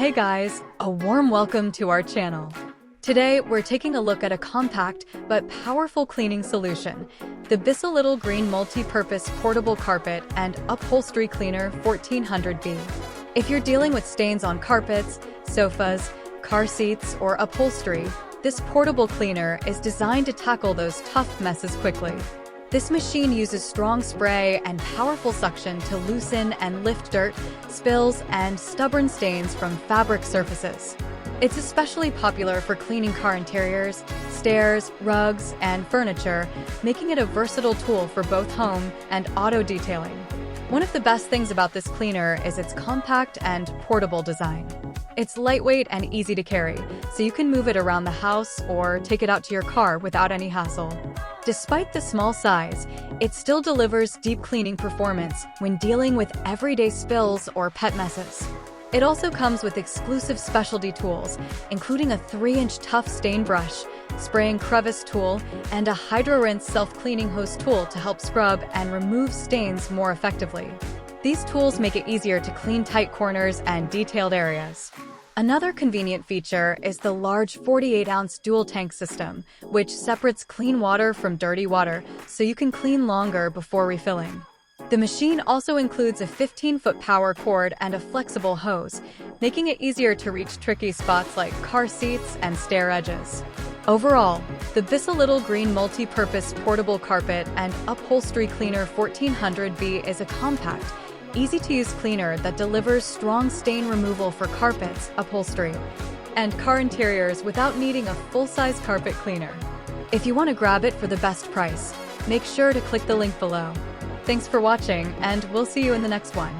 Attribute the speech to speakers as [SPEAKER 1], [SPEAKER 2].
[SPEAKER 1] Hey guys, a warm welcome to our channel. Today, we're taking a look at a compact but powerful cleaning solution, the BISSELL Little Green Multi-Purpose Portable Carpet and Upholstery Cleaner 1400B. If you're dealing with stains on carpets, sofas, car seats, or upholstery, this portable cleaner is designed to tackle those tough messes quickly. This machine uses strong spray and powerful suction to loosen and lift dirt, spills, and stubborn stains from fabric surfaces. It's especially popular for cleaning car interiors, stairs, rugs, and furniture, making it a versatile tool for both home and auto detailing. One of the best things about this cleaner is its compact and portable design. It's lightweight and easy to carry, so you can move it around the house or take it out to your car without any hassle. Despite the small size, it still delivers deep cleaning performance when dealing with everyday spills or pet messes. It also comes with exclusive specialty tools, including a 3-inch tough stain brush, spraying crevice tool, and a hydro-rinse self-cleaning hose tool to help scrub and remove stains more effectively. These tools make it easier to clean tight corners and detailed areas. Another convenient feature is the large 48-ounce dual tank system, which separates clean water from dirty water so you can clean longer before refilling. The machine also includes a 15-foot power cord and a flexible hose, making it easier to reach tricky spots like car seats and stair edges. Overall, the BISSELL Little Green Multi-Purpose Portable Carpet and Upholstery Cleaner 1400B is a compact, easy-to-use cleaner that delivers strong stain removal for carpets, upholstery, and car interiors without needing a full-size carpet cleaner. If you want to grab it for the best price, make sure to click the link below. Thanks for watching, and we'll see you in the next one.